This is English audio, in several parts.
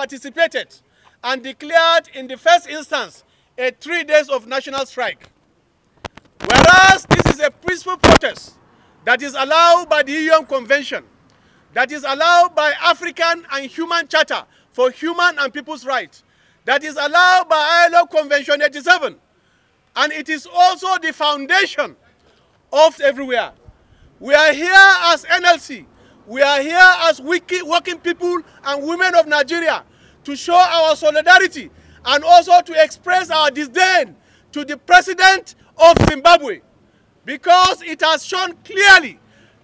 participated and declared in the first instance a 3 days of national strike. Whereas this is a peaceful protest that is allowed by the UN Convention, that is allowed by African and Human Charter for Human and People's Rights, that is allowed by ILO Convention 87, and it is also the foundation of everywhere. We are here as NLC, we are here as working people and women of Nigeria to show our solidarity and also to express our disdain to the president of Zimbabwe, because it has shown clearly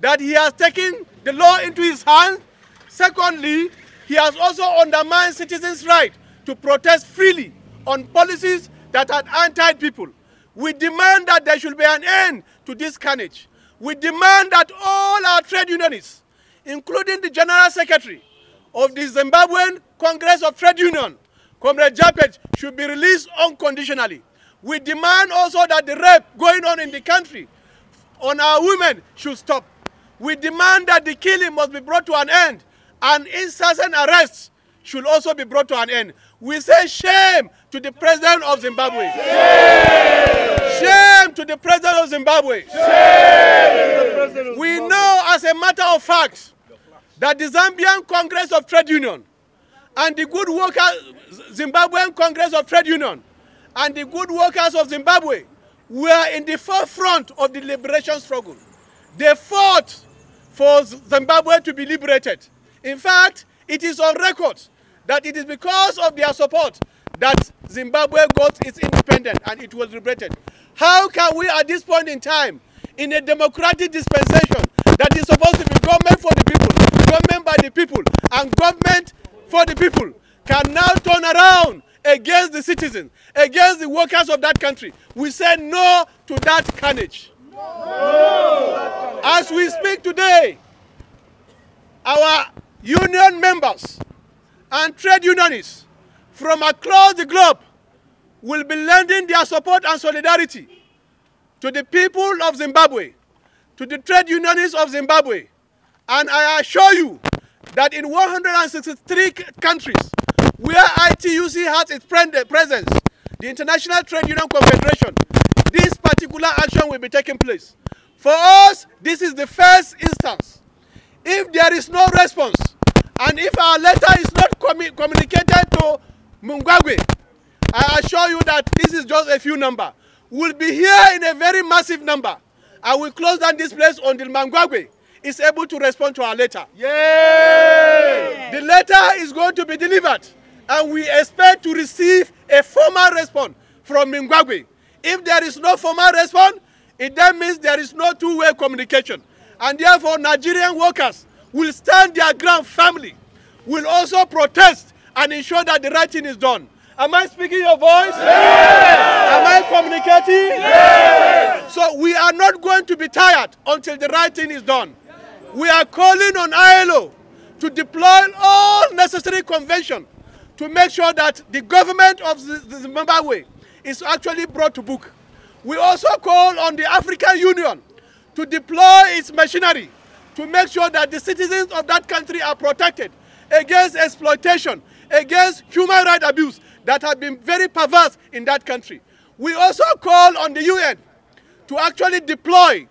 that he has taken the law into his hands. Secondly, he has also undermined citizens' right to protest freely on policies that are anti-people. We demand that there should be an end to this carnage. We demand that all our trade unionists, including the General Secretary of the Zimbabwean Congress of Trade Union, Comrade Japet, should be released unconditionally. We demand also that the rape going on in the country on our women should stop. We demand that the killing must be brought to an end, and incessant arrests should also be brought to an end. We say shame to the president of Zimbabwe. Shame! Shame to the president of Zimbabwe. Shame! We know as a matter of fact that the Zambian Congress of Trade Union and the good workers, Zimbabwean Congress of Trade Union and the good workers of Zimbabwe were in the forefront of the liberation struggle. They fought for Zimbabwe to be liberated. In fact, it is on record that it is because of their support that Zimbabwe got its independence and it was liberated. How can we at this point in time, in a democratic dispensation that is supposed to be government for the people, government by the people, and government for the people, can now turn around against the citizens, against the workers of that country? We say no to that carnage. No. As we speak today, our union members and trade unionists from across the globe will be lending their support and solidarity to the people of Zimbabwe, to the trade unionists of Zimbabwe. And I assure you that in 163 countries where ITUC has its presence, the International Trade Union Confederation, this particular action will be taking place. For us, this is the first instance. If there is no response, and if our letter is not communicated to Mnangagwa, I assure you that this is just a few number. We'll be here in a very massive number. I will close down this place until Mnangagwa is able to respond to our letter. Yay! The letter is going to be delivered, and we expect to receive a formal response from Mnangagwa. If there is no formal response, it then means there is no two-way communication. And therefore, Nigerian workers will stand their ground firmly, will also protest and ensure that the right thing is done. Am I speaking your voice? Yes! Am I communicating? Yes! So we are not going to be tired until the right thing is done. We are calling on ILO to deploy all necessary convention to make sure that the government of Zimbabwe is actually brought to book. We also call on the African Union to deploy its machinery to make sure that the citizens of that country are protected against exploitation, against human rights abuse that have been very perverse in that country. We also call on the UN to actually deploy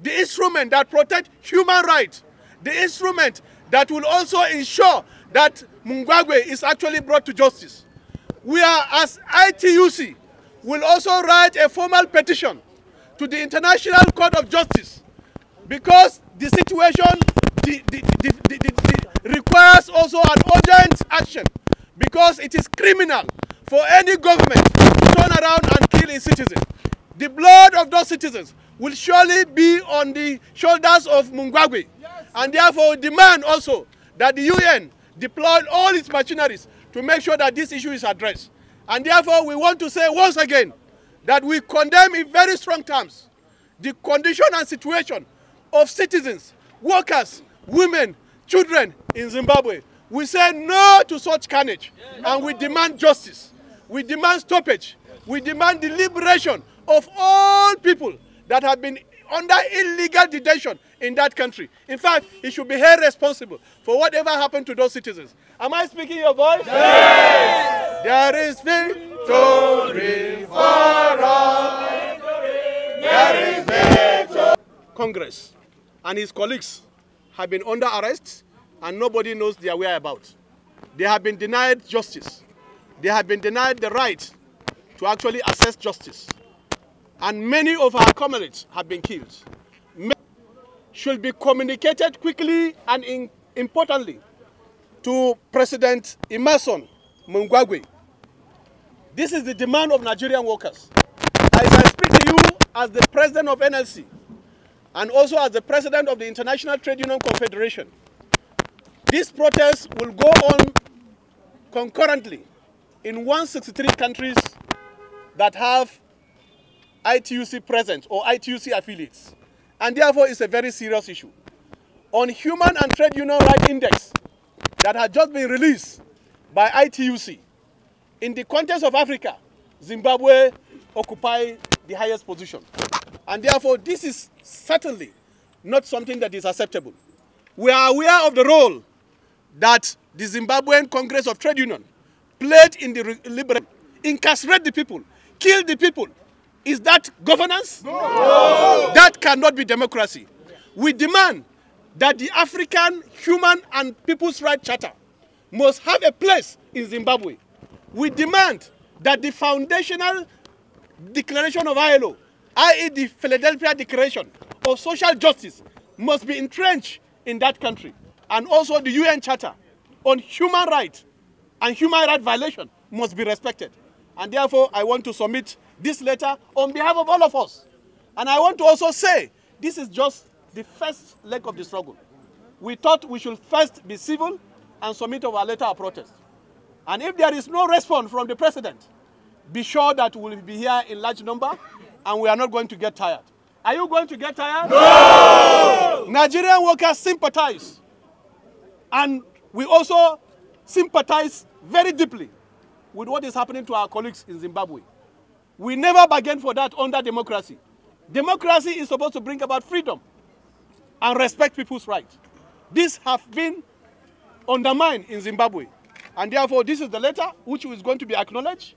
the instrument that protects human rights, the instrument that will also ensure that Mnangagwa is actually brought to justice. We are, as ITUC, will also write a formal petition to the International Court of Justice, because the situation requires also an urgent action, because it is criminal for any government to turn around and kill its citizens. The blood of those citizens will surely be on the shoulders of Mnangagwa. Yes. And therefore we demand also that the UN deploy all its machineries to make sure that this issue is addressed. And therefore we want to say once again that we condemn in very strong terms the condition and situation of citizens, workers, women, children in Zimbabwe. We say no to such carnage, and we demand justice. We demand stoppage. We demand the liberation of all people that have been under illegal detention in that country. In fact, he should be held responsible for whatever happened to those citizens. Am I speaking your voice? Yes. There is victory for all. There is victory. Congress and his colleagues have been under arrest and nobody knows their whereabouts. They have been denied justice. They have been denied the right to actually access justice. And many of our comrades have been killed. Should be communicated quickly and importantly to President Emmerson Mnangagwa. This is the demand of Nigerian workers. As I speak to you as the president of NLC and also as the president of the International Trade Union Confederation, this protest will go on concurrently in 163 countries that have ITUC presence or ITUC affiliates. And therefore, it's a very serious issue. On Human and Trade Union Rights Index that has just been released by ITUC, in the context of Africa, Zimbabwe occupies the highest position. And therefore, this is certainly not something that is acceptable. We are aware of the role that the Zimbabwean Congress of Trade Union played in the liberation, incarcerate the people, kill the people. Is that governance? No. That cannot be democracy. We demand that the African Human and People's Rights Charter must have a place in Zimbabwe. We demand that the foundational declaration of ILO, i.e. the Philadelphia Declaration of Social Justice, must be entrenched in that country. And also the UN Charter on human rights and human rights violation must be respected. And therefore, I want to submit this letter on behalf of all of us. And I want to also say, this is just the first leg of the struggle. We thought we should first be civil and submit our letter of protest. And if there is no response from the president, be sure that we will be here in large number and we are not going to get tired. Are you going to get tired? No! Nigerian workers sympathize. And we also sympathize very deeply with what is happening to our colleagues in Zimbabwe. We never bargain for that under democracy. Democracy is supposed to bring about freedom and respect people's rights. These have been undermined in Zimbabwe. And therefore, this is the letter which is going to be acknowledged.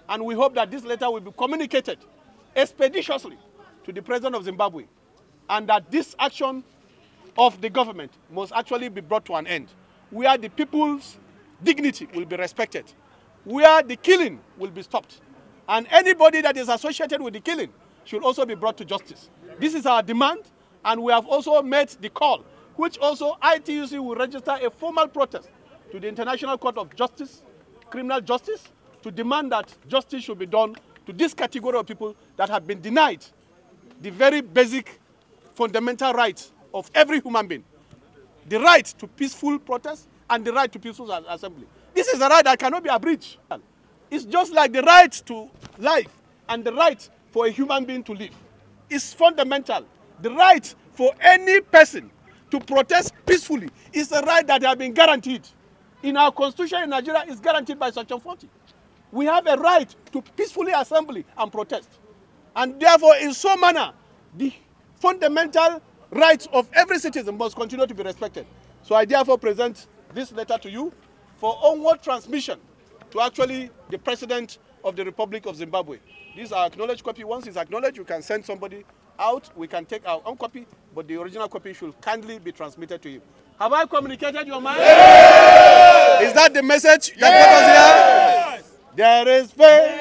And we hope that this letter will be communicated expeditiously to the president of Zimbabwe. And that this action of the government must actually be brought to an end, where the people's dignity will be respected, where the killing will be stopped. And anybody that is associated with the killing should also be brought to justice. This is our demand, and we have also made the call, which also ITUC will register a formal protest to the International Court of Justice, Criminal Justice, to demand that justice should be done to this category of people that have been denied the very basic fundamental rights of every human being. The right to peaceful protest and the right to peaceful assembly. This is a right that cannot be abridged. It's just like the right to life and the right for a human being to live. It's fundamental. The right for any person to protest peacefully is a right that has been guaranteed. In our constitution in Nigeria, it's guaranteed by Section 40. We have a right to peacefully assemble and protest. And therefore, in so manner, the fundamental rights of every citizen must continue to be respected. So I therefore present this letter to you for onward transmission to actually the President of the Republic of Zimbabwe. This is our acknowledged copy. Once it's acknowledged, you can send somebody out. We can take our own copy, but the original copy should kindly be transmitted to him. Have I communicated your mind? Yes! Is that the message that brought us here? Yes! There is faith.